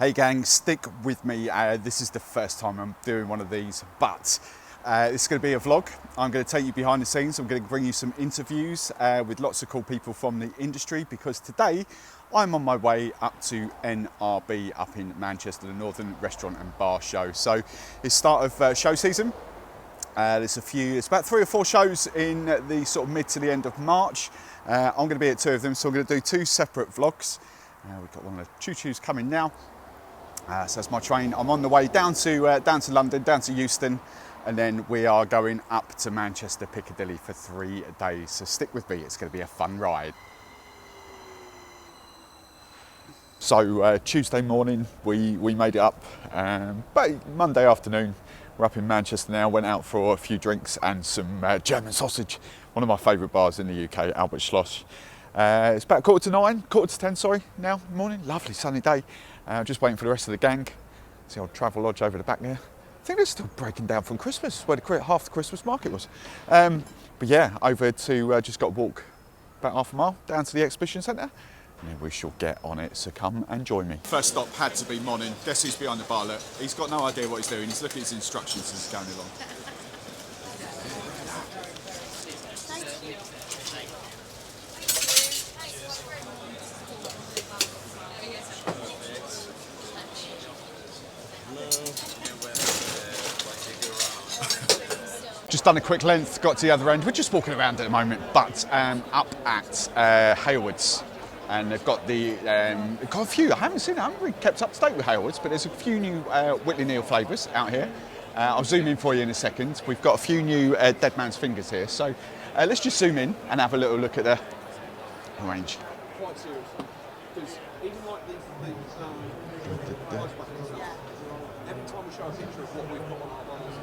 Hey gang, stick with me. This is the first time I'm doing one of these, but this is going to be a vlog. I'm going to take you behind the scenes. I'm going to bring you some interviews with lots of cool people from the industry, because today I'm on my way up to NRB up in Manchester, the Northern Restaurant and Bar Show. So it's start of show season. It's about 3 or 4 shows in the sort of mid to the end of March. I'm going to be at 2 of them, so I'm going to do 2 separate vlogs. We've got one of the choo-choos coming now. So that's my train. I'm on the way down to London, down to Euston, and then we are going up to Manchester Piccadilly for 3 days. So stick with me, it's going to be a fun ride. So Tuesday morning we made it up, but Monday afternoon we're up in Manchester now. Went out for a few drinks and some German sausage, one of my favourite bars in the UK, Albert Schloss. It's about quarter to 10, sorry, now morning. Lovely sunny day. Just waiting for the rest of the gang. See old Travel Lodge over the back there. I think they're still breaking down from Christmas, where half the Christmas market was. But yeah, over to, just got to walk about half a mile down to the exhibition centre, and then we shall get on it, so come and join me. First stop had to be Monin. Guess who's behind the bar? Look, he's got no idea what he's doing. He's looking at his instructions as he's going along. Just done a quick length, got to the other end. We're just walking around at the moment, but up at Hayward's, and they've got got a few. I haven't really kept up to date with Hayward's, but there's a few new Whitley Neal flavours out here. I'll zoom in for you in a second. We've got a few new Dead Man's Fingers here, so let's just zoom in and have a little look at the range. Quite serious, because even like these things, every time we show a picture of what we've got on our bottles,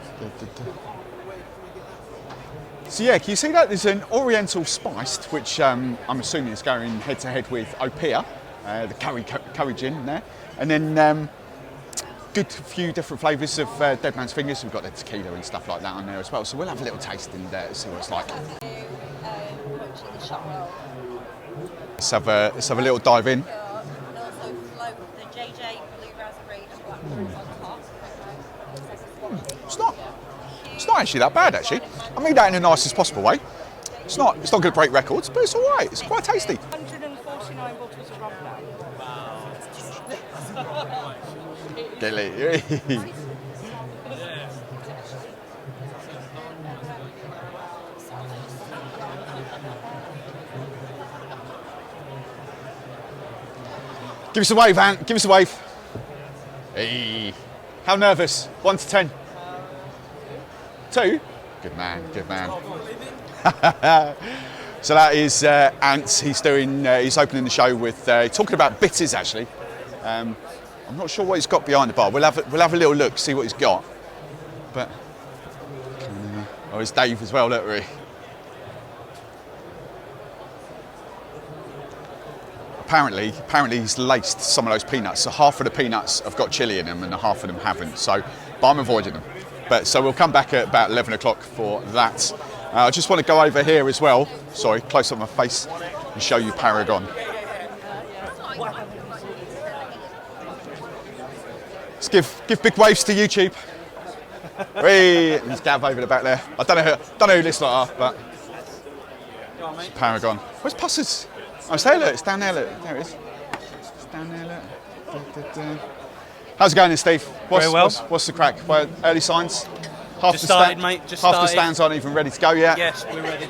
so yeah, can you see that? There's an Oriental spiced, which I'm assuming is going head to head with Opia, the curry gin there. And then good few different flavours of Dead Man's Fingers. We've got the tequila and stuff like that on there as well. So we'll have a little taste and see what it's like. Let's have a little dive in. It's not actually that bad, actually. I mean that in the nicest possible way. It's not going to break records, but it's all right. It's quite tasty. 149 bottles of rum now. Gilly. Give us a wave, Ant. Give us a wave. Hey. How nervous? 1 to 10. 2? Good man, good man. So that is Ant. He's opening the show with talking about bitters, actually. I'm not sure what he's got behind the bar. We'll have a little look, see what he's got. But it's Dave as well, look, really. Apparently he's laced some of those peanuts. So half of the peanuts have got chili in them and half of them haven't. So, but I'm avoiding them. So we'll come back at about 11 o'clock for that. I just want to go over here as well. Sorry, close up my face and show you Paragon. Let's give big waves to YouTube. There's Gav over the back there. I don't know who this lot are, but it's Paragon. Where's Pussers? Oh, it's there, look. It's down there, look. There it is. It's down there, look. How's it going, Steve? Very well. What's the crack? Well, early signs? Half Just started, mate. Just half started. the stands aren't even ready to go yet. Yes, we're ready.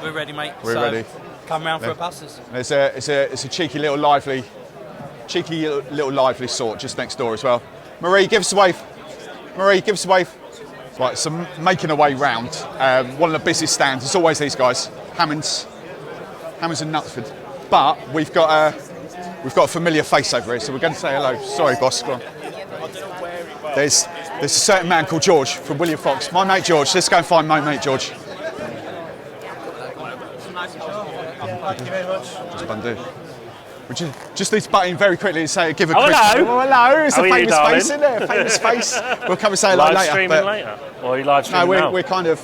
We're ready, mate. We're ready. Come round for a passes. It's a cheeky little lively sort just next door as well. Marie, give us a wave. Marie, give us a wave. Right, so making a way round. One of the busiest stands. It's always these guys. Hammonds and Knutsford. But we've got a familiar face over here, so we're going to say hello. Sorry, boss. Go on. There's a certain man called George from William Fox. My mate George. Let's go and find my mate George. Thank you very much. Just undo. Would you just need to butt in very quickly and say, give a hello. Oh, hello. It's How a are you, famous darling? face, isn't it? A famous face. We'll come and say hello Live later. streaming later? Or are you live streaming now? We're kind of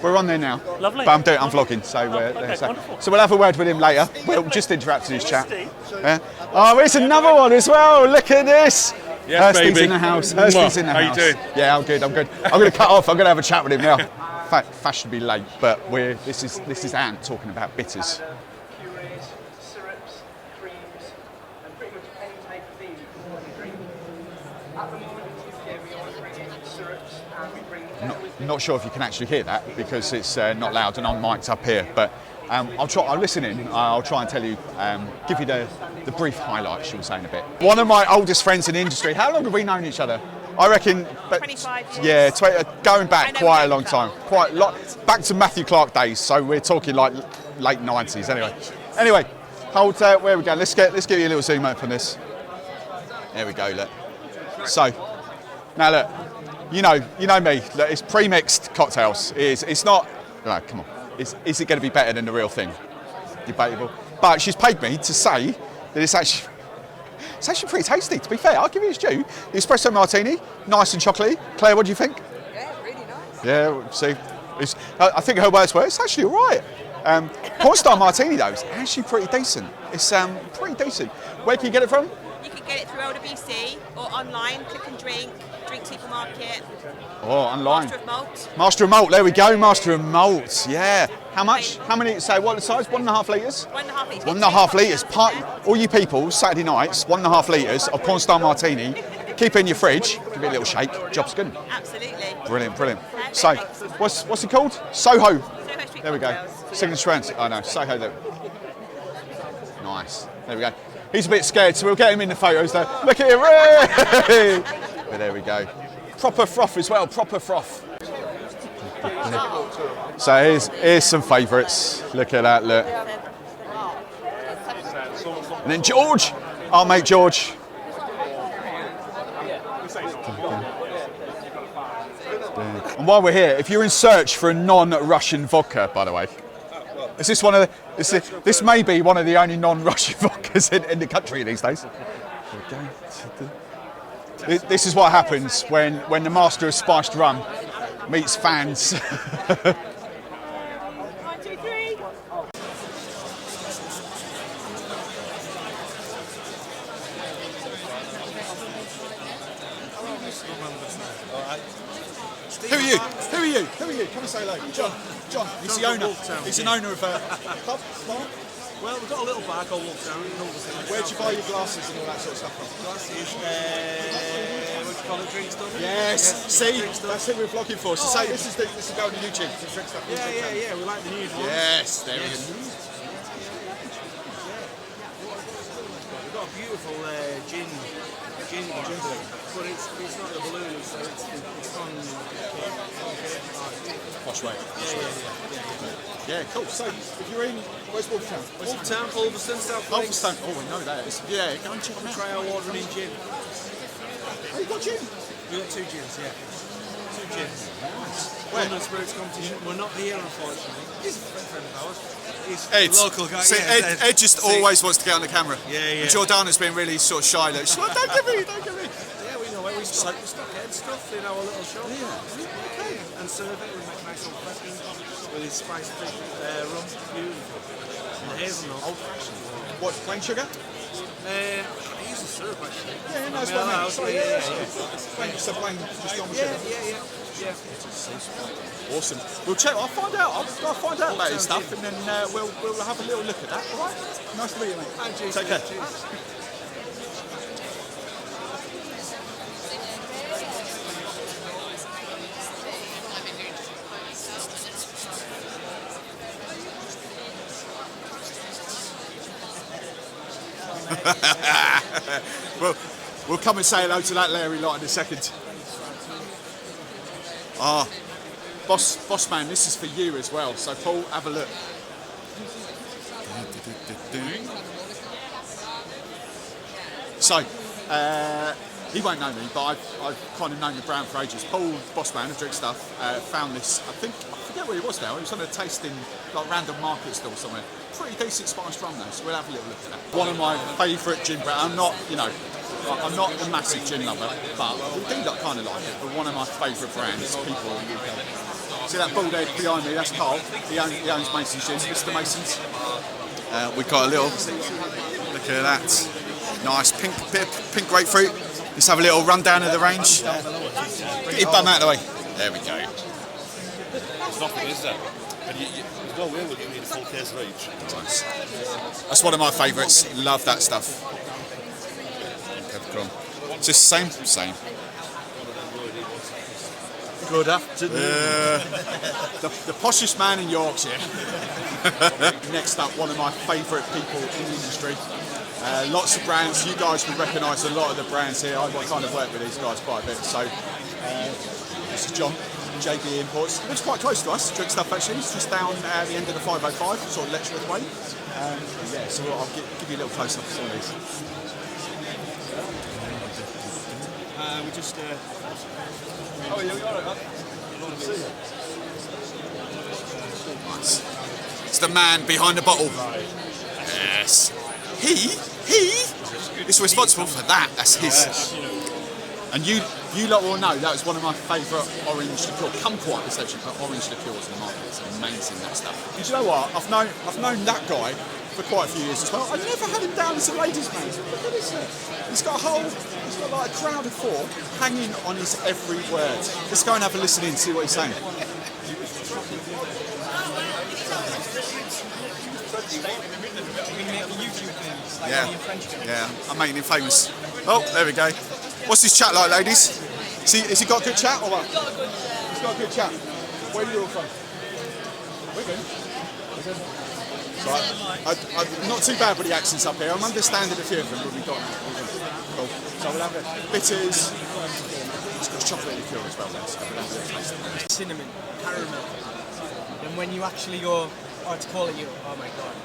We're on there now. Lovely. But I'm vlogging, so okay, wonderful. so we'll have a word with him later. We'll just interrupt in his chat. Yeah? Oh, it's another one as well. Look at this. Yes, Hursty's baby. in the house. Hursty's in the How house. you doing? Yeah, I'm good. I'm going to cut off. I'm going to have a chat with him now. Fashionably late, but this is Ant talking about bitters. Purees, syrups, creams, and pretty much any type of bean before you drink. At the moment in Tuesday, we always bring in syrups and we bring I'm not sure if you can actually hear that because it's not loud and I'm mic'd up here, but I'll listen in. I'll try and tell you, give you the brief highlights, you'll say in a bit. One of my oldest friends in the industry. How long have we known each other? I reckon. 25 years. Yeah, going back I know quite a him long well. time. Quite a lot. Back to Matthew Clark days, so we're talking like late 90s. Anyway, hold where we go. Let's give you a little zoom up on this. There we go. Look. So now look, you know me. Look, it's pre-mixed cocktails. It's not. No, come on. Is it going to be better than the real thing? Debatable. But she's paid me to say that it's actually pretty tasty, to be fair. I'll give you its due. The espresso martini, nice and chocolatey. Claire, what do you think? Yeah, really nice. Yeah, see, I think her words were, it's actually all right. Porn Star Martini, though, is actually pretty decent. It's pretty decent. Where can you get it from? You can get it through LWC or online, Click and Drink, Drink Supermarket, Oh, online. Master of Malt. Master of Malt, there we go, Master of Malt, yeah. How much? How many, say, what size? 1.5 litres? 1.5 litres. 1.5 litres. All you people, Saturday nights, 1.5 litres of Porn Star Martini. Keep it in your fridge, give it a little shake, job's good. Absolutely. Brilliant. So, what's it called? Soho. Soho Street There we go. Cocktails. Signature answer. Oh no, Soho there. Nice. There we go. He's a bit scared, so we'll get him in the photos though. Look at him. Hooray! But there we go. Proper froth as well, proper froth. So here's some favourites. Look at that, look. And then George, our mate George. And while we're here, if you're in search for a non-Russian vodka, by the way, is this one of this may be one of the only non-Russian vodkas in the country these days. This is what happens when the master of spiced rum meets fans. 1, 2, 3. Who are you? Come and say hello. John. He's the owner. He's an owner of a pub, bar. Well, we've got a little bar called Wolftown. Where'd you buy your glasses and all that sort of stuff from? Glasses, what do you call it, Drinkstuff? Yes. See, Drinkstuff. that's who we're vlogging for. So say this is going to YouTube. This is Drinkstuff. Yeah, we like the news one. Yes, there it is. We've got a beautiful gin, but it's not the balloon, it's on Posh way. Yeah, cool. So if you're in, where's Wolftown? Wolftown, Ulverston, South Lakes. Ulverston. Oh, we know that. Yeah, go and check them out. Try our watering in gin. Oh, you got gin? We've got 2 gins, yeah. 2 gins. Where? London Spirits Competition. We're not here, unfortunately. He's a friend of ours. He's Ed. a local guy. See, yeah, Ed just always wants to get on the camera. Yeah. And Jordana's been really sort of shy. Like, don't give me. Yeah, we know it. We stock Ed stuff in our little shop. Yeah. And serve it. We make nice old fashioned with his spiced rum. Beautiful. And the hazelnut. Old fashioned. What, plain sugar? I use the syrup actually. Yeah, no, it's I mean, fine. Sorry, yeah. Plain, so plain, just normal sugar. Yeah. Awesome. We'll check. I'll find out. I'll find out about his stuff, and then we'll have a little look at that. All right. Nice to meet you, mate. And cheers, Take care. cheers. We'll come and say hello to that Larry lot in a second. Boss man, this is for you as well. So Paul, have a look. So, he won't know me, but I've kind of known the brand for ages. Paul, boss man of Drinkstuff, found this. I forget where he was now. He was on a tasting, like random market stall somewhere. Pretty decent spiced rum though, so we'll have a little look at that. One of my favourite gin brands. I'm not a massive gin lover, but I do kind of like it. But one of my favourite brands, people. See that bald head behind me? That's Carl. He owns Mason's Gin, Mr. Mason's. We've got a little. Look at that. Nice pink grapefruit. Let's have a little rundown of the range. Get your bum out of the way. There we go. There's nothing, is there? And there's no way we'll give you the full taste of each. Nice. That's one of my favourites. Love that stuff. Peppercorn. Just same. Good afternoon. The poshest man in Yorkshire. Next up, one of my favourite people in the industry. Lots of brands. You guys will recognise a lot of the brands here. I kind of work with these guys quite a bit. So this is John, JB Imports. He lives quite close to us. Drinkstuff actually. He's just down at the end of the 505, sort of Letchworth way. Yeah, so I'll give you a little close up of some of these. We just. Oh, yeah, all right, man. Nice. It's the man behind the bottle. Yes. He is responsible for that. That's his. And you lot will know that was one of my favourite orange liqueur, kumquats actually, but orange liqueurs in the market. It's amazing, that stuff. And do you know what? I've known that guy for quite a few years as well. I never had him down as a ladies' man. Look at this. He's got like a crowd of 4 hanging on his every word. Let's go and have a listen in and see what he's saying. Yeah, I'm making him famous. Oh, there we go. What's his chat like, ladies? Has he got a good chat or what? He's got a good chat. Where are you all from? Wigan. So I'm not too bad with the accents up here. I'm understanding a few of them, but we've got cool. So we'll have bitters. It's got chocolate liqueur as well. So we'll have a taste. Cinnamon, caramel, and when you actually go, to call it you, oh my god.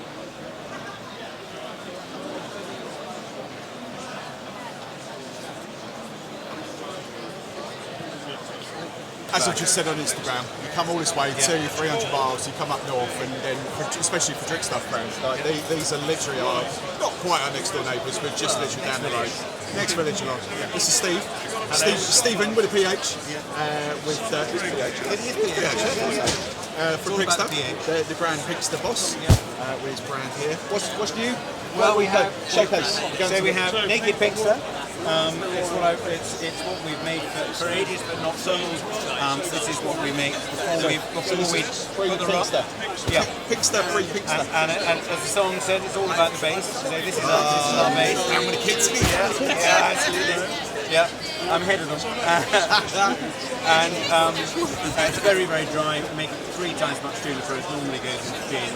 As I just said on Instagram, you come all this way, 200-300 miles, you come up north, and then, especially for Drinkstuff brands, like these are literally not quite our next door neighbours, but just literally down the road. Next village along. This is Steve. Stephen with a PH. With PH. It is PH. For Drinkstuff, the brand Picks the Boss. With his brand here. What's new? Well, we have showcase. So we have Naked Pixter. It's what we've made for ages, but not sold. This is what we make before we put the rock. Yeah, Pixter, pre-Pixter. And as the song said, it's all about the bass. So this is our bass. How many kids? Yeah, absolutely. Yeah, I'm ahead of them. And it's very, very dry. We make it 3 times much juniper as normally goes into gin.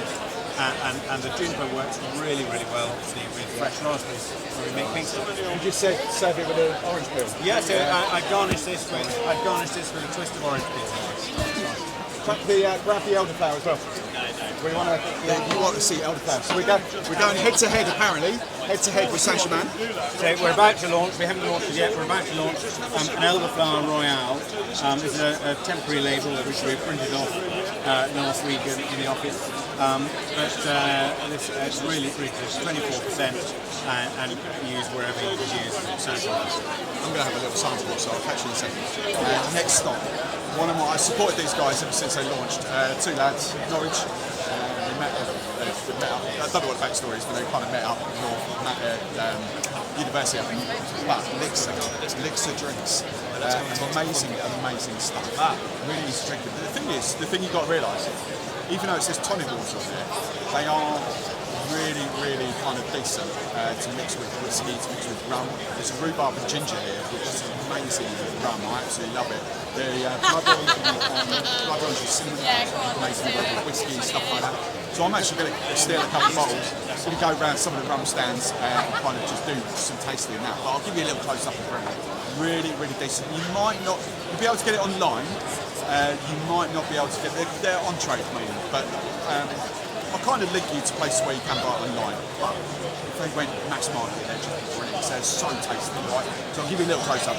And the juniper works really, really well with fresh raspberries when we make pink stuff. You just said serve it with an orange peel. Yeah, so I garnish this with a twist of orange peel. Grab the elderflower as well. You want to see elderflower. So we're going head to head apparently. Head to head with Saint-Germain. So we're about to launch. We haven't launched it yet. We're about to launch an elderflower royale. This is a temporary label which we printed off last week in the office. It's really good. It's 24% and used wherever you can use Saint-Germain. I'm going to have a little sample, so I'll catch you in a second. Next stop. I supported these guys ever since they launched. 2 lads, Norwich. They met up. I don't know what the backstory is, but they kind of met up north at university, I think. But Elixir drinks. Amazing stuff. Really easy to drink. But the thing you've got to realise, even though it says tonic water on there, they are really kind of decent to mix with whiskey, to mix with rum. There's a rhubarb and ginger here, which is amazing with rum. I absolutely love it. The blood orange with cinnamon, amazing with whiskey and stuff like that. So I'm actually going to steal a couple of bottles. I'm going to go around some of the rum stands and kind of just do some tasting in that. But I'll give you a little close up of it. Really decent. You'll be able to get it online. You might not be able to get it. They're on trade mainly, but I'll kind of link you to places where you can buy it online. But if they went mass market, they're just brilliant. So it's so tasty, right? So I'll give you a little close up.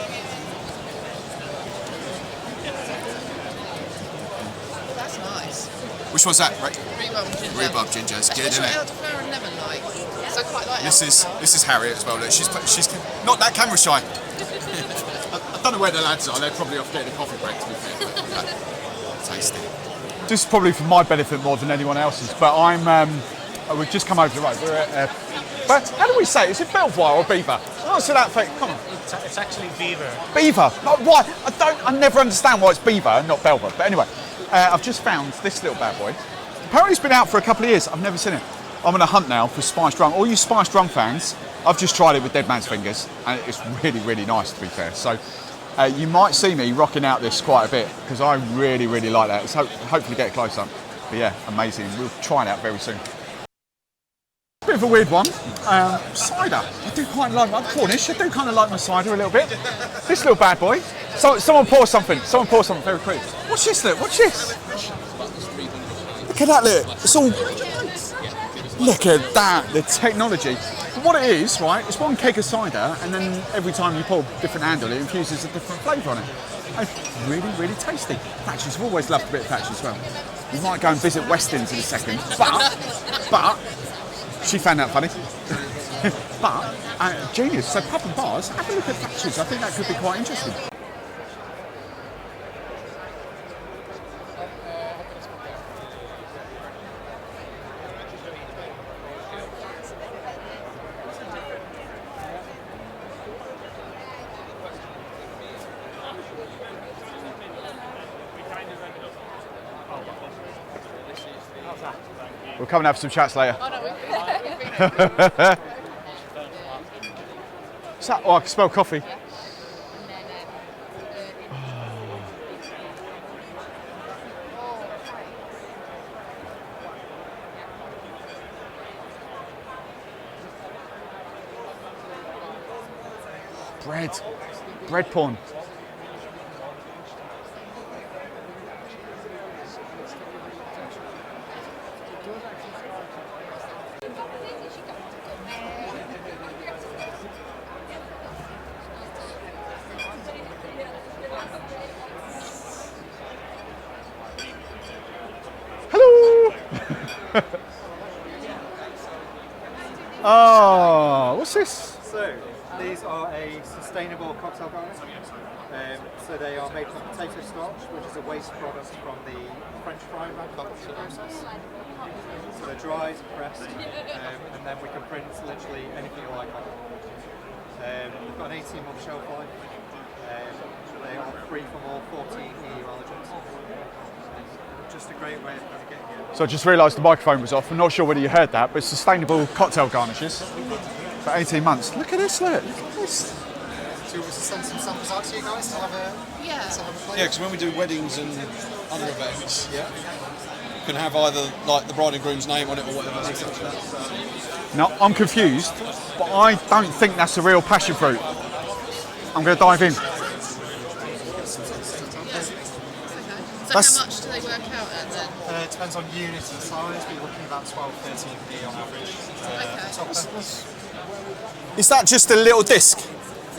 That's nice. Which one's that, right? Rhubarb ginger. Rhubarb ginger, it's good, isn't it? Elderflower and lemon like. So I quite like This is Harriet as well. Look, she's not that camera shy. I don't know where the lads are. They're probably off getting a coffee break, to be fair. But tasty. This is probably for my benefit more than anyone else's, but I'm Oh, we've just come over the road. We're at, but how do we say it? Is it Belvoir or Beaver? Answer that thing. Come on. It's actually beaver. Beaver. Like, why? I never understand why it's Beaver and not Belvoir. But anyway, I've just found this little bad boy. Apparently it's been out for a couple of years. I've never seen it. I'm on a hunt now for spiced rum. All you spiced rum fans, I've just tried it with Dead Man's Fingers, and it's really, really nice, to be fair. So you might see me rocking out this quite a bit, because I really, really like that. So hopefully get a close up. But yeah, amazing. We'll try it out very soon. Bit of a weird one. Cider. I do quite like my Cornish. I do kind of like my cider a little bit. This little bad boy. So someone pour something. Someone pour something very quick. What's this? Look. What's this? Look at that. Look. It's all. Look at that. The technology. What it is, right? It's one keg of cider, and then every time you pour a different handle, it infuses a different flavour on it. It's really, really tasty. Thatchers. I've always loved a bit of Thatch as well. We might go and visit Weston's in a second, but. She found that funny. But, genius. So pub and bars, have a look at Thatchers. I think that could be quite interesting. We'll come and have some chats later. Oh, I can smell coffee. Bread porn. Oh, what's this? So, these are a sustainable cocktail garnish. So they are made from potato starch, which is a waste product from the French fry manufacturing process. So they're dried, pressed, and then we can print literally anything you like on them. We've got an 18-month shelf life. They are free from all 14 EU allergens. Just a great way of getting it. So I just realised the microphone was off. I'm not sure whether you heard that, but it's sustainable cocktail garnishes for 18 months. Look at this, look. Look at this. Do you want me to send some samples out to you guys to have a Yeah. because when we do weddings and other events, you can have either like the bride and groom's name on it or whatever. Now, I'm confused, but I don't think that's a real passion fruit. I'm going to dive in. So how much do they work out at then? It depends on units and size. We're looking at about 12-13p on average. Is that just a little disc?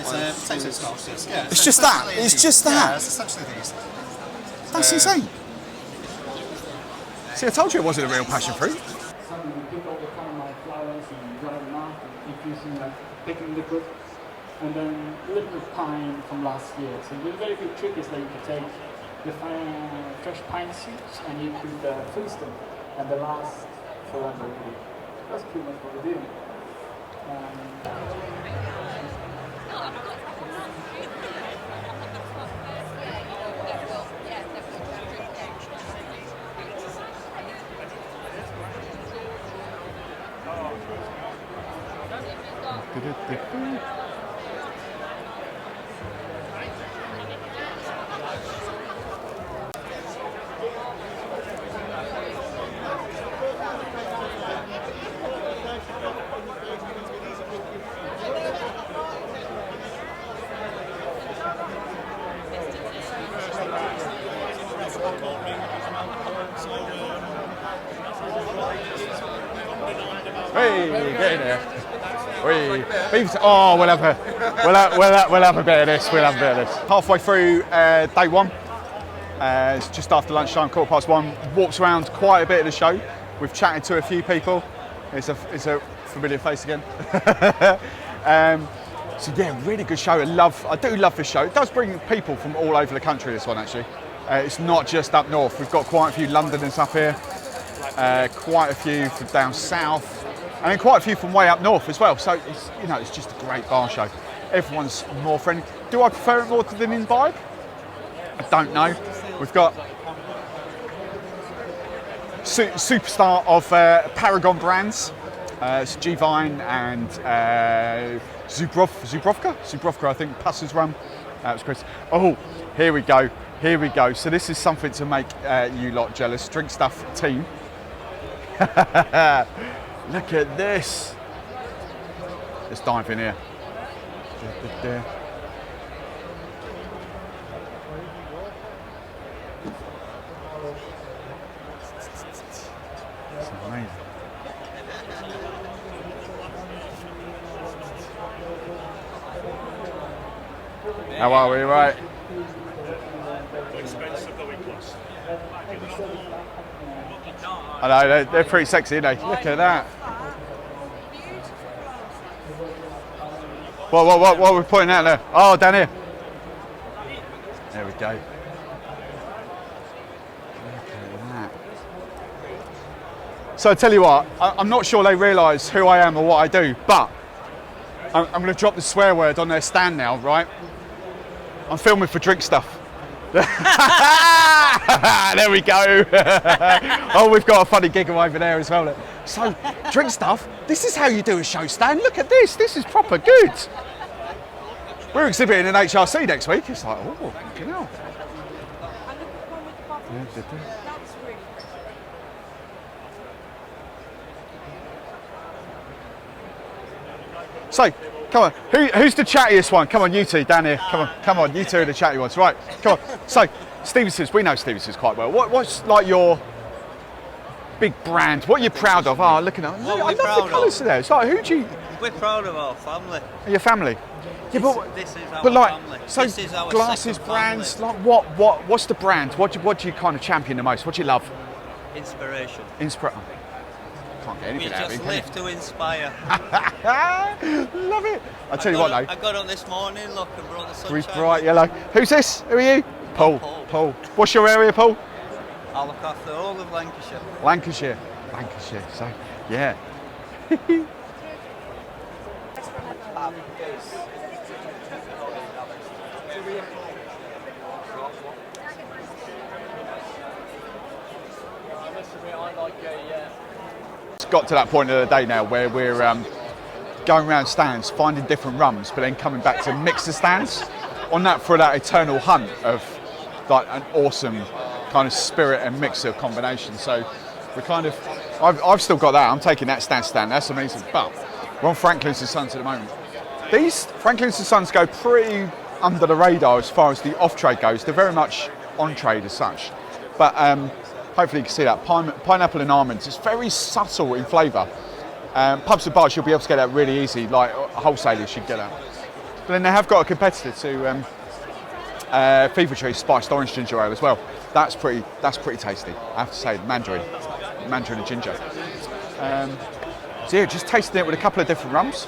It's a potato starch disc. Yeah, It's just that? It's just that? Yeah, it's essentially these. That's insane. See, I told you it wasn't a real passion fruit. We pick all the caramel flowers and dry them out and infusing like picking liquid. And then a little bit of pine from last year. So the very good trick is that you can take the fresh pine seeds and you could freeze them and they last forever. That's pretty much what we're doing. Hey, get in there. Oh, we'll have a bit of this. We'll have a bit of this. Halfway through day one. It's just after lunchtime, 1:15. Walked around quite a bit of the show. We've chatted to a few people. It's a familiar face again. So yeah, really good show. I do love this show. It does bring people from all over the country. This one actually. It's not just up north. We've got quite a few Londoners up here. quite a few from down south, and then quite a few from way up north as well. So it's, you know, it's just a great bar show. Everyone's more friendly. Do I prefer it more to than Imbibe? I don't know. We've got superstar of Paragon brands. It's G-Vine and Zubrovka, I think, Passes Rum. That was Chris. Oh, here we go. Here we go. So this is something to make you lot jealous. Drinkstuff team. Look at this. Let's dive in here. It's amazing. How are we, right? I know, they're pretty sexy, aren't they? Look at that. What are we pointing out there? Oh, down here. There we go. Look at that. So I tell you what, I'm not sure they realise who I am or what I do, but I'm going to drop the swear word on their stand now, right? I'm filming for Drinkstuff. There we go. Oh, we've got a funny giggle over there as well. So, Drinkstuff, this is how you do a show stand. Look at this. This is proper good. We're exhibiting in HRC next week. It's like, oh, you know. So, come on, who's the chattiest one? Come on, you two down here. Come on, you two are the chatty ones. Right, come on. So, Stevenson's, we know Stevenson's quite well. What's like your big brand? What are you proud of? Oh, looking at, look, I love the colours there. It's like, who do you? We're proud of our family. Your family? Yeah, this is our like, family. So this is our glasses, brands, family. Like what's the brand? What do you kind of champion the most? What do you love? Inspiration. Can't get anything we out of it. just live to inspire. Love it. I'll tell you what though. I got up this morning, look, and brought the sunshine. Bright yellow. Who's this? Who are you? Paul. What's your area, Paul? I look after all of Lancashire. Lancashire. So, yeah. It's got to that point of the day now where we're going around stands, finding different rums, but then coming back to mixer stands on that for that eternal hunt of like an awesome kind of spirit and mixer combination. So we're kind of, I've still got that. I'm taking that stand. That's amazing. But we're on Franklin's and Sons at the moment. These Franklin's and Sons go pretty under the radar as far as the off-trade goes. They're very much on-trade as such. But hopefully you can see that. Pineapple and almonds. It's very subtle in flavour. Pubs and bars, you'll be able to get that really easy. Like wholesalers should get that. But then they have got a competitor to Fever Tree spiced orange ginger ale as well. That's pretty tasty. I have to say, mandarin and ginger. So yeah, just tasting it with a couple of different rums.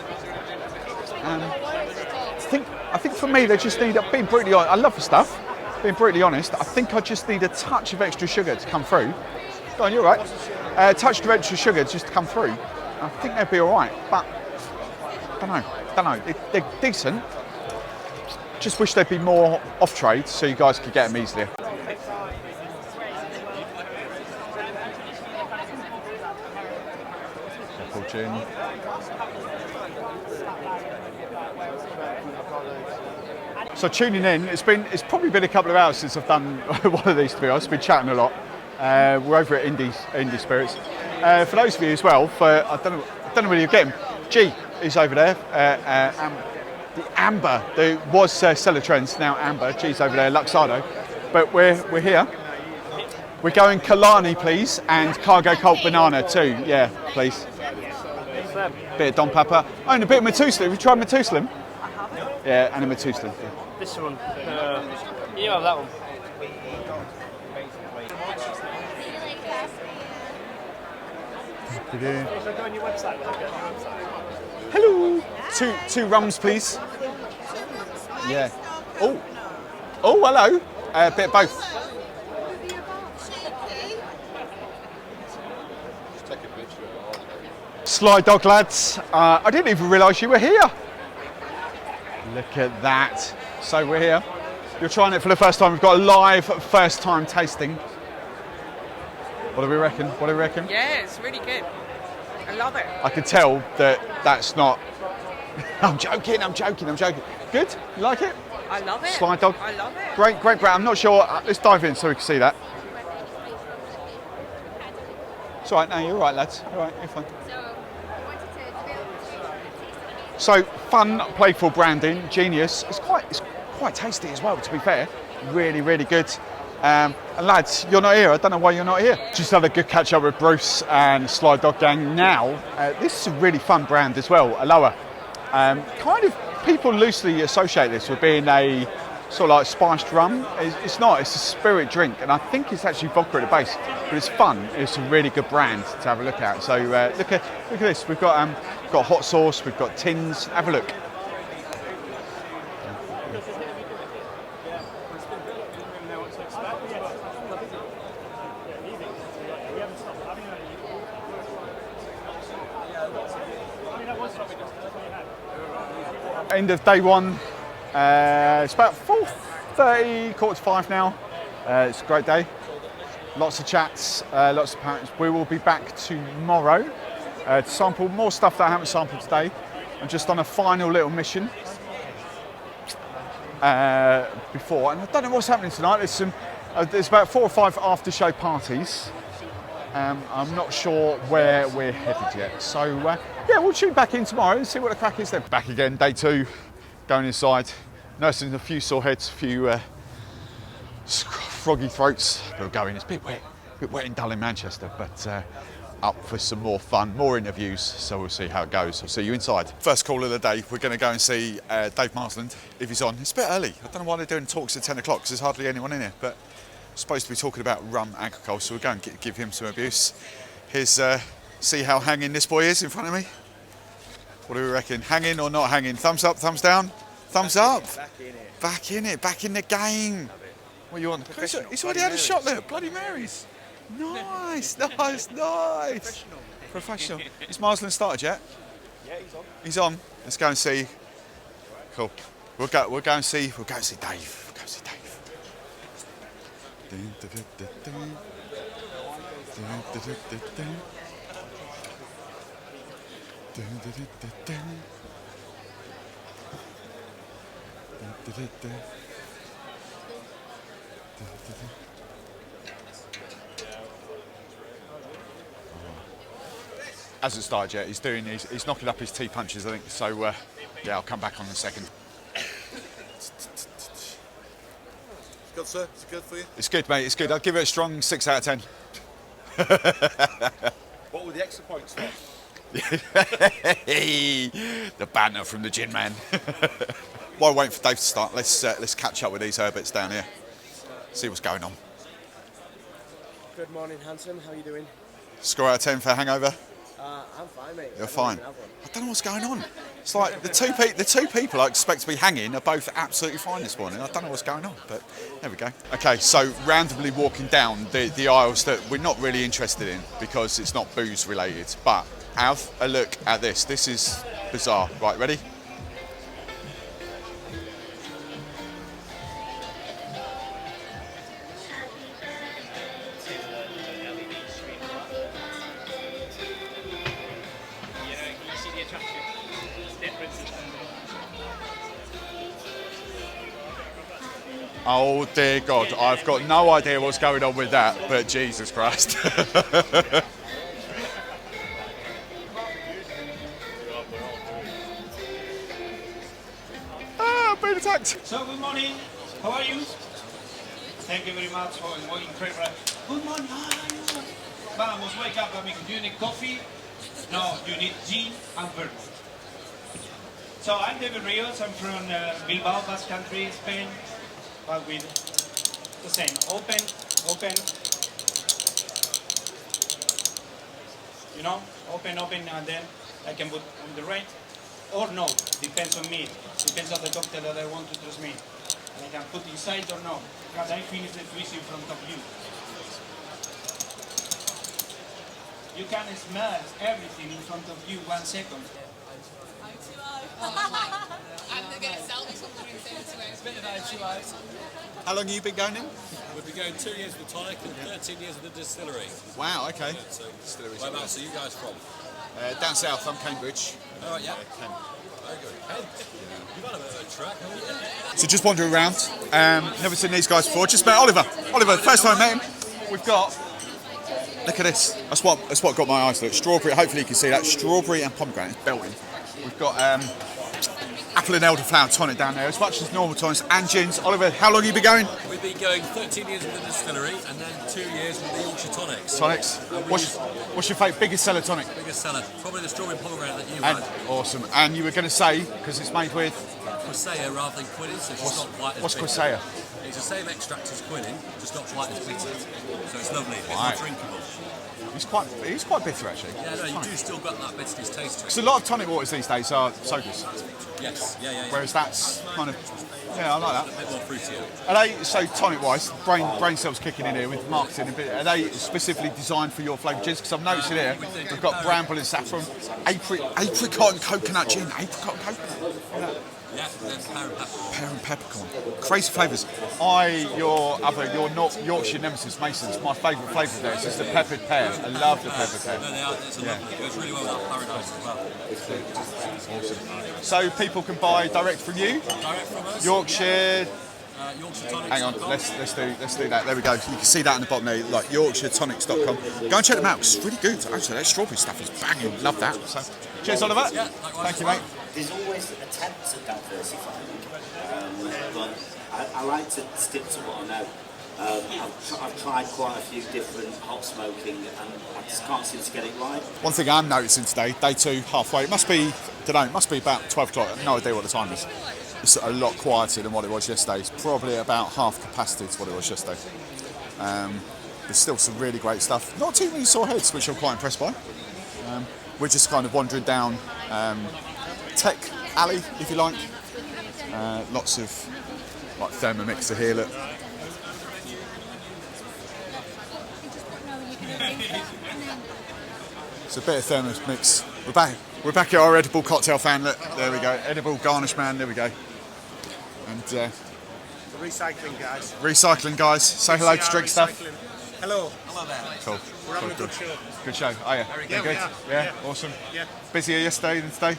I think for me, they just need, being brutally honest, I love the stuff. Being brutally honest, I think I just need a touch of extra sugar to come through. Go on, you're right. A touch of extra sugar just to come through. I think they'd be all right, but don't know. They're decent. Just wish they'd be more off-trade so you guys could get them easier. Gin. So tuning in, it's probably been a couple of hours since I've done one of these, to be honest. I've been chatting a lot. We're over at Indie Spirits. For those of you as well, I don't know whether you get him. G is over there. The Amber, there was Cellar Trends, now Amber. G's over there, Luxardo. But we're here. We're going Kalani, please, and Cargo Colt Banana too. Yeah, please. Bit of Don Papa. Oh, and a bit of Matusalem. Have you tried Matusalem? Yeah, and a Matusalem. Yeah. This one. You have that one. Hello. Two rums, please. Yeah. Oh, hello. A bit of both. Sly Dog lads, I didn't even realise you were here. Look at that. So we're here. You're trying it for the first time. We've got a live first time tasting. What do we reckon? What do we reckon? Yeah, it's really good. I love it. I can tell that that's not... I'm joking. Good? You like it? I love it. Sly Dog. I love it. Great brand. I'm not sure. Let's dive in so we can see that. It's all right. No, you're all right, lads. You're all right. You're fine. So fun, playful branding, genius. It's quite tasty as well, to be fair. Really, really good. And lads, you're not here. I don't know why you're not here. Just had a good catch up with Bruce and Sly Dog Gang. Now, this is a really fun brand as well, Aloha. Kind of people loosely associate this with being a sort of like spiced rum. It's not. It's a spirit drink, and I think it's actually vodka at the base. But it's fun. It's a really good brand to have a look at. So look at this. We've got hot sauce. We've got tins. Have a look. End of day one. It's about 4:30, 4:45 now. It's a great day. Lots of chats, lots of parents. We will be back tomorrow to sample more stuff that I haven't sampled today. I'm just on a final little mission before, and I don't know what's happening tonight. There's about 4 or 5 after show parties. I'm not sure where we're headed yet. So yeah, we'll tune back in tomorrow and see what the crack is then. Back again, day 2, going inside, nursing a few sore heads, a few froggy throats. We're going. It's a bit wet and dull in Manchester, but up for some more fun, more interviews. So we'll see how it goes. I'll see you inside. First call of the day. We're going to go and see Dave Marsland if he's on. It's a bit early. I don't know why they're doing talks at 10 o'clock because there's hardly anyone in here. But supposed to be talking about rum agriculture, so we're going to give him some abuse. Here's see how hanging this boy is in front of me. What do we reckon? Hanging or not hanging? Thumbs up, thumbs down? Thumbs up. Back in it, back in the game. What are you on? He's already had a shot there. Bloody Marys. Nice. Professional. Is Marsland started yet? Yeah, he's on. He's on. Let's go and see. Cool. We'll go and see Dave. We'll go and see Dave. Hasn't started yet. He's knocking up his tea punches, I think. So yeah, I'll come back on in a second. Good, sir. It's good for you. It's good, mate. It's good. I'll give it a strong 6 out of 10. What were the extra points for? The banter from the gin man. While waiting for Dave to start, let's catch up with these herberts down here. See what's going on. Good morning, handsome. How are you doing? Score out of 10 for hangover. I'm fine, mate. You're fine. I don't know what's going on. It's like the two people I expect to be hanging are both absolutely fine this morning. I don't know what's going on, but there we go. Okay, so randomly walking down the aisles that we're not really interested in because it's not booze related. But have a look at this. This is bizarre. Right, ready? Oh dear God, I've got no idea what's going on with that, but Jesus Christ. I've been attacked. So good morning, how are you? Thank you very much for incredible. Good morning, how are you? Vamos, wake up, amigo. Do you need coffee? No, you need gin and vermouth. So I'm David Rios, I'm from Bilbao, Basque Country, Spain. But with the same, open, you know, open, and then I can put on the right or no, depends on me, depends on the cocktail that I want to transmit. And I can put inside or no, because I finish the twist in front of you. You can smell everything in front of you 1 second. I'm going to get a selfie somewhere in it's a bit of O2O. How long have you been going in? We've been going 2 years with the tonic and 13 years with the distillery. Wow, okay. Yeah, so whereabouts are you guys from? Down south, I'm Cambridge. All right, yeah. Very good. Kent. You've had a bit of a track, haven't you? So just wandering around, never seen these guys before. Just met Oliver. Oliver, first time I met him. We've got, look at this. That's what got my eyes lit. Strawberry. Hopefully you can see that. Strawberry and pomegranate. It's belting. We've got apple and elderflower tonic down there, as much as normal tonics and gins. Oliver, how long have you been going? We've been going 13 years with the distillery and then 2 years with the Yorkshire tonics. Tonics. What's your favourite biggest seller tonic? Biggest seller, probably the strawberry and pomegranate that you And had. awesome. And you were going to say, because it's made with Quassia rather than quinine, so it's not quite as what's bitter. Quassia? It's the same extract as quinine, just not quite as bitter. So it's lovely, it's Right. more drinkable. He's quite bitter actually. Yeah, no, you do still got that bitterness taste to it. Because a lot of tonic waters these days are sodas. Yes, yeah. Whereas that's kind of, yeah, I like that. A bit more fruitier. Are they, so tonic-wise, brain cells kicking in here with marketing, a bit, are they specifically designed for your flavoured gins? Because I'm noticing here, we've got bramble and saffron, apricot and coconut gin, apricot and coconut. Yeah, there's pear and pepper. Pear and peppercorn. Crazy flavours. Your North Yorkshire nemesis, Mason's, my favourite flavour of theirs is the peppered pear. I love the peppered pear. No, they are, it's lovely. It goes really well with that paradise as well. Awesome. So people can buy direct from you? Direct from us. Yorkshire. YorkshireTonics.com. Hang on, let's do that. There we go. You can see that in the bottom there, like YorkshireTonics.com. Go and check them out, 'cause it's really good. Actually, that strawberry stuff is banging. Love that. So, cheers, Oliver. Yeah, thank you, mate. There's always attempts at diversifying, but I like to stick to what I know. I've tried quite a few different hot smoking and I just can't seem to get it right. One thing I'm noticing today, day two, halfway, it must be, don't know, it must be about 12 o'clock. I have no idea what the time is. It's a lot quieter than what it was yesterday. It's probably about half capacity to what it was yesterday. There's still some really great stuff. Not too many sore heads, which I'm quite impressed by. We're just kind of wandering down Tech Alley, if you like. Lots of like Thermomixer here, look. It's a bit of Thermomix. We're back at our edible cocktail fan, look. There we go. Edible garnish man, there we go. And the recycling guys. Recycling guys. Say hello to Drinkstuff. Hello. Hello there. Cool. We're having a good show. Good show. Oh yeah. Yeah, good. we are. Yeah, awesome. Yeah. Busier yesterday than today?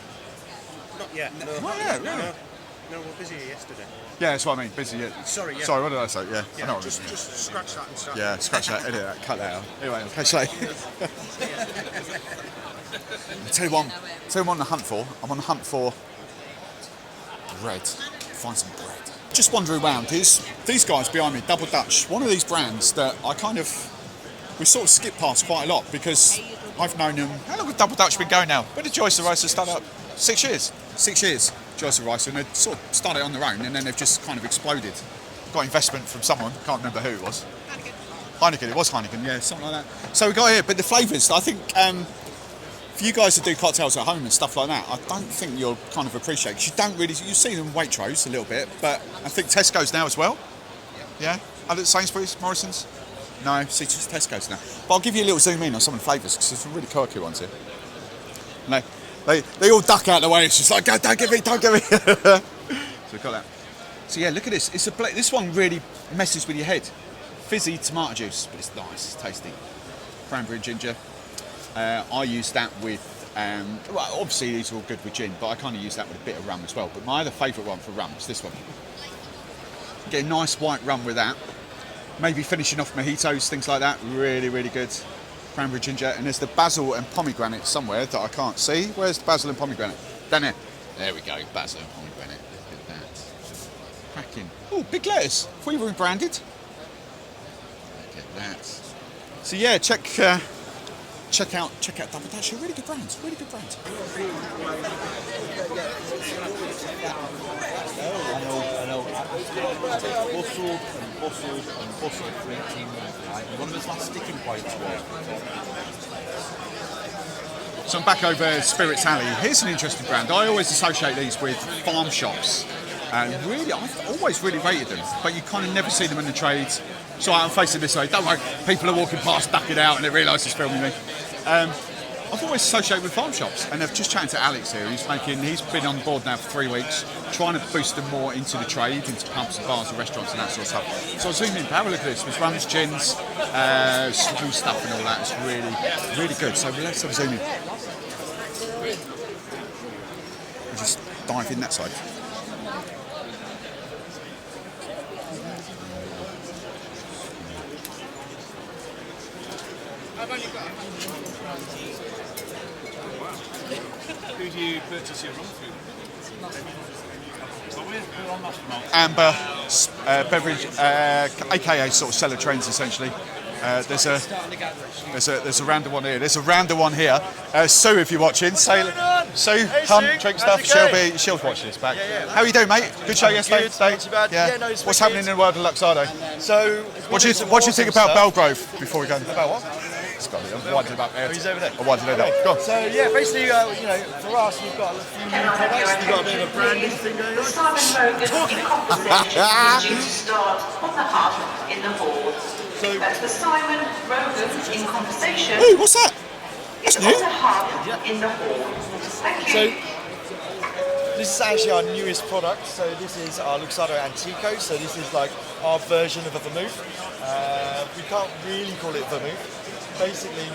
Not yet. No. Not yet, really? No, we're busier yesterday. Yeah, that's what I mean. Busy. Yeah. Sorry. Yeah. Sorry. What did I say? Yeah. I know what just scratch that and start. Yeah, scratch that. Edit that. Cut that out. Anyway, catch you later. Tell you what I'm on the hunt for. I'm on the hunt for bread. Find some bread. Just wandering around. These guys behind me, Double Dutch. One of these brands that we sort of skip past quite a lot because I've known them. How long has Double Dutch been going now? When did Joyce and Rice start up? 6 years. 6 years. Joyce and Rice, and they sort of started on their own, and then they've just kind of exploded. Got investment from someone. Can't remember who it was. Heineken. It was Heineken. Yeah, something like that. So we got here, but the flavours. I think for you guys to do cocktails at home and stuff like that, I don't think you'll kind of appreciate. Because you don't really. You see them in Waitrose a little bit, but I think Tesco's now as well. Yeah. Other Sainsbury's, Morrison's. No, see, just Tesco's now. But I'll give you a little zoom in on some of the flavours because there's some really quirky ones here. No. They all duck out of the way. It's just like, don't get me. So we've got that. So yeah, look at this. This one really messes with your head. Fizzy tomato juice, but it's nice, it's tasty. Cranberry and ginger. I use that with, well, obviously these are all good with gin, but I kind of use that with a bit of rum as well. But my other favourite one for rum is this one. Get a nice white rum with that. Maybe finishing off mojitos, things like that. Really, really good. Cranberry ginger, and there's the basil and pomegranate somewhere that I can't see. Where's the basil and pomegranate? Down there. There we go, basil and pomegranate. Look at that. Cracking. Oh, big letters. If we were branded. Look at that. So yeah, check out Double Dutch. Really good brand. Really good brand. I know. Bustled for 18 months, right? One of his last sticking points was. So I'm back over Spirits Alley. Here's an interesting brand. I always associate these with farm shops. And really, I've always really rated them, but you kind of never see them in the trades. So I'm facing this way. Don't worry, people are walking past, ducking out, and they realise it's filming me. I've always associated with farm shops, and I've just chatted to Alex here. He's been on board now for 3 weeks, trying to boost them more into the trade, into pubs and bars and restaurants and that sort of stuff. So I zoomed in, have a look at this. There's rums, gins, smooth stuff and all that. It's really, really good. So let's have a zoom in. We'll just dive in that side. Who do you purchase your rum through? Amber beverage, aka sort of cellar trends essentially. There's a rounder one here. There's a rounder one here. Sue, if you're watching, Sue, come, Drinkstuff. She'll watch this back. How are you doing, mate? Good show yesterday. What's happening in the world of Luxardo? So, what do you think about Belgrove before we go? About what? It's got it. I'm winding up there. He's over there. I'm winding it up. Go on. So yeah, basically, you know, for us, we've got a few new products. We've got a bit of a branding thing going on. Simon Rogan in conversation is due to start on the hub in the hall. That's the Simon Rogan in conversation. Ooh, what's that? That's new. On the hub in the hall. Thank you. So, this is actually our newest product. So this is our Luxardo Antico. So this is like our version of a vermouth. We can't really call it vermouth. Basically,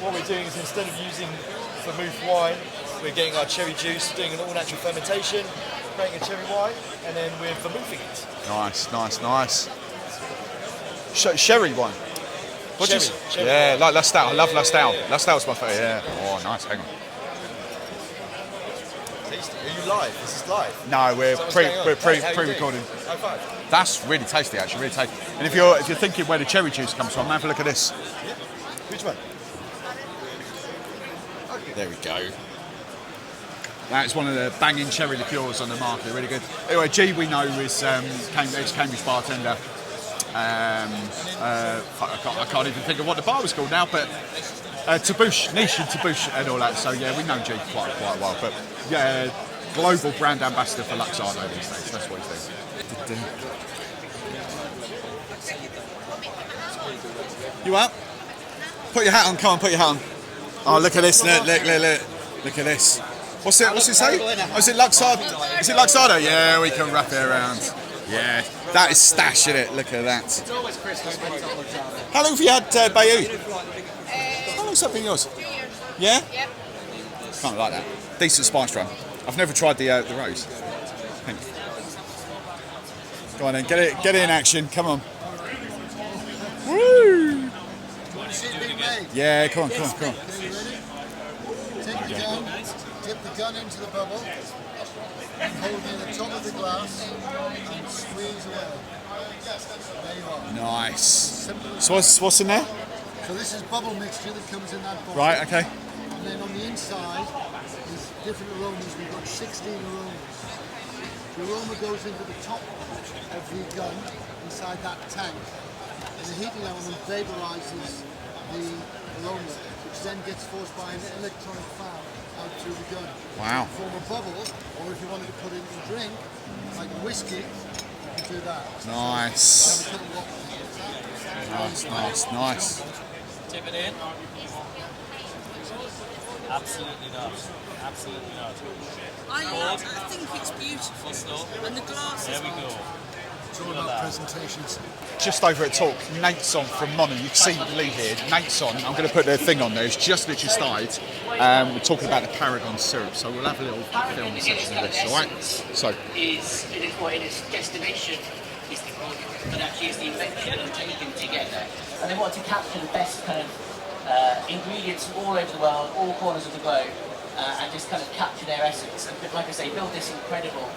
what we're doing is instead of using vermouth wine, we're getting our cherry juice, doing an all-natural fermentation, creating a cherry wine, and then we're vermouthing it. Nice. Sherry wine. Cherry Yeah, like La Stout. I love La Stout. La Stout's my favourite. Yeah. Oh, nice. Hang on. Tasty. Are you live? This is live. No, we're pre-recording. High five. That's really tasty, actually. Really tasty. And if you're thinking where the cherry juice comes from, have a look at this. Yeah. Which one? There we go. That's one of the banging cherry liqueurs on the market. Really good. Anyway, G we know is ex-Cambridge bartender. I can't even think of what the bar was called now, but Taboosh, niche and Taboosh and all that. So yeah, we know G quite a while. But yeah, global brand ambassador for Luxardo these days. That's what he's doing. You up? Put your hat on. Come on, put your hat on. Oh, look at this. Look at this. What's it say? Oh, is it Luxardo? Is it Luxardo? Yeah, we can wrap it around. Yeah, that is stash, isn't it? Look at that. It's always Christmas when it's on Luxardo. How long have you had Bayou? How long's that been yours? 2 years. Yeah? Yep. Kind of like that. Decent spice rum. I've never tried the rose. Pink. Go on then, get it in action. Come on. Woo! Yeah, come on. Take the gun, dip the gun into the bubble, and hold it at the top of the glass, and squeeze away. There you are. Nice. So what's in there? So this is bubble mixture that comes in that bottle. Right, okay. And then on the inside is different aromas. We've got 16 aromas. The aroma goes into the top of the gun, inside that tank. And the heating element vaporizes the aroma, which then gets forced by an electronic fan out through the gun. Wow. To form a bubble, or if you wanted to put it in a drink, like a whiskey, you can do that. Nice. Nice. Tip it in. Absolutely not. I think it's beautiful. And the glass There is we go. It's all about presentations. Just over at Talk, Nate's on from Monin. You can see Lee here. Nate's on. I'm going to put the thing on there. It's just literally started. We're talking about the Paragon syrup, so we'll have a little film section of this, all right? So, Is its destination is the product, but actually it's the invention and taken together. And they want to capture the best kind of ingredients from all over the world, all corners of the globe, and just kind of capture their essence. And like I say, build this incredible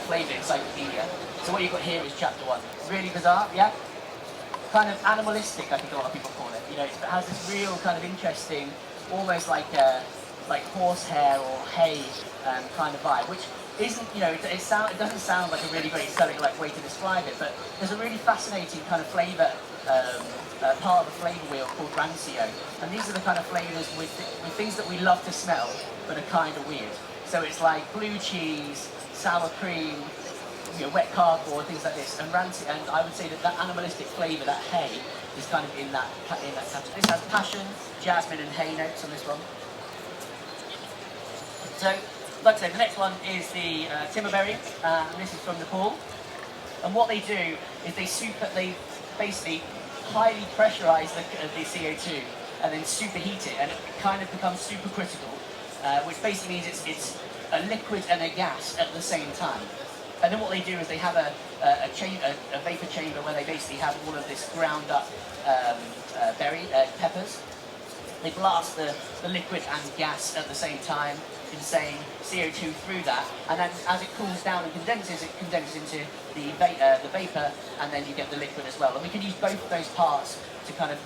flavour encyclopedia. So what you've got here is chapter 1. Really bizarre, yeah? Kind of animalistic, I think a lot of people call it. You know, it has this real kind of interesting, almost like horsehair or hay kind of vibe, which isn't, you know, it doesn't sound like a really great selling way to describe it, but there's a really fascinating kind of flavour part of the flavour wheel called rancio, and these are the kind of flavours with things that we love to smell, but are kind of weird. So it's like blue cheese, sour cream, wet cardboard, things like this, and rancid. And I would say that animalistic flavour, that hay, is kind of in that category. This has passion, jasmine, and hay notes on this one. So, like I said, the next one is the Timberberry, and this is from Nepal. And what they do is they basically highly pressurise the CO2 and then superheat it, and it kind of becomes supercritical, which basically means it's a liquid and a gas at the same time. And then what they do is they have a vapor chamber where they basically have all of this ground up peppers. They blast the liquid and gas at the same time, insane CO2 through that, and then as it cools down and condenses, it condenses into the vapor, and then you get the liquid as well. And we can use both of those parts to kind of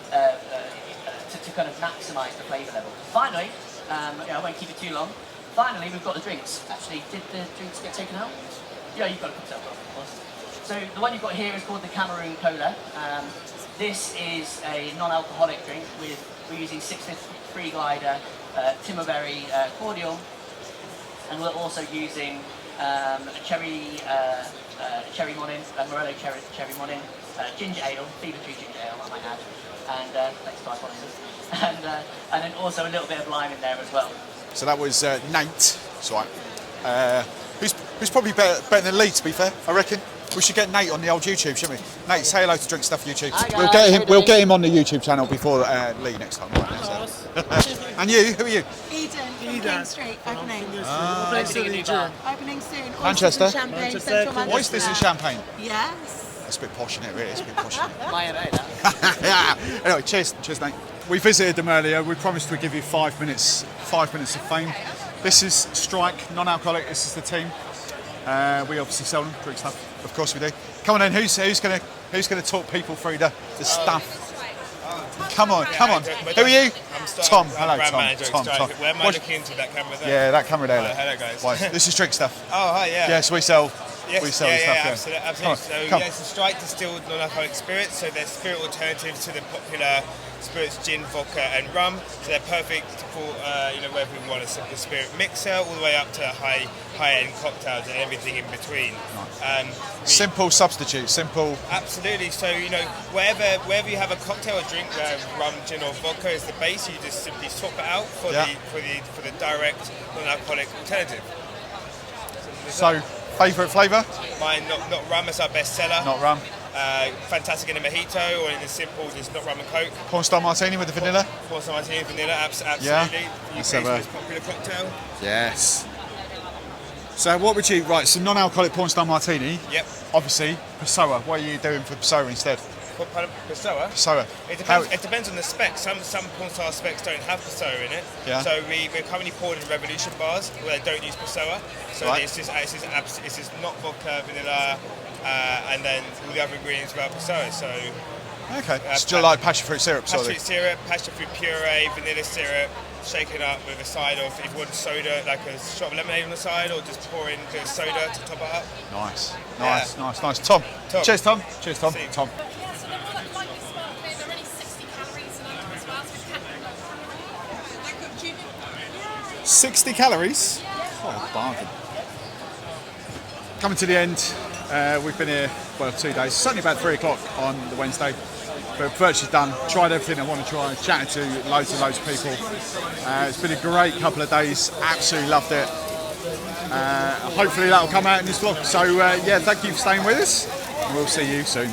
maximise the flavour level. Finally, I won't keep it too long. Finally, we've got the drinks. Actually, did the drinks get taken out? Yeah, you've got to put that of course. So the one you've got here is called the Cameroon Cola. This is a non-alcoholic drink we're using 653 glider, Timberberry cordial, and we're also using cherry Monin, Morello cherry Monin, ginger ale, fever tree ginger ale, I might add, and thanks to our sponsors, and then also a little bit of lime in there as well. So that was Nate. That's right. Who's probably better than Lee, to be fair, I reckon. We should get Nate on the old YouTube, shouldn't we? Nate, say hello to Drinkstuff YouTube. Hi guys, we'll get him on the YouTube channel before Lee next time. Right, so. And you, who are you? Eden. King Street, opening. Opening soon. Manchester. Oysters and champagne, Central Manchester. Oysters and champagne. Yes. It's a bit posh, isn't it? Really, it's a bit posh. Yeah. Anyway, cheers, Nate. We visited them earlier. We promised we'd give you 5 minutes of fame. This is Strike, non-alcoholic. This is the team. We obviously sell them, drink stuff. Of course we do. Come on then, who's gonna talk people through the stuff? Come on. Who are you? Tom. Hello, Tom. Where am I looking into that camera there? Yeah, that camera there. Hello guys. Right, this is Drinkstuff. Oh, hi, yeah. Yes, we sell. Yes, we sell stuff. Absolutely. So it's a Strike distilled non-alcoholic spirits. So they're spirit alternatives to the popular spirits, gin, vodka, and rum. So they're perfect for whether we want a simple spirit mixer, all the way up to high-end cocktails and everything in between. Simple substitute, simple. Absolutely. So wherever you have a cocktail or drink where rum, gin, or vodka is the base, you just simply swap it out for the direct non-alcoholic alternative. So, favourite flavour? Mine, not rum, is our best seller. Not rum. Fantastic in a mojito, or in the simple, just not rum and coke. Porn star martini with the vanilla? Porn star martini with vanilla, absolutely. Yeah. UK's most popular cocktail. Yes. So what would you, so non-alcoholic porn star martini? Yep. Obviously, Pessoa. What are you doing for Pessoa instead? Pessoa? Pessoa. It depends on the specs. Some porn star specs don't have Pessoa in it. Yeah. So we're currently poured in Revolution bars where they don't use Pessoa. So this is not vodka, vanilla, and then all the other ingredients without Pessoa. So. Okay. Still like passion fruit syrup, passion fruit syrup, passion fruit puree, vanilla syrup, shaken up with a side of, if you want soda, like a shot of lemonade on the side, or just pour in the soda to top it up. Nice. Tom. Cheers, Tom. Cheers, Tom. Tom. 60 calories? Oh, bargain. Coming to the end, we've been here, 2 days, certainly about 3 o'clock on the Wednesday. We're virtually done, tried everything I want to try, chatted to loads and loads of people. It's been a great couple of days, absolutely loved it. Hopefully that'll come out in this vlog. So yeah, thank you for staying with us, and we'll see you soon.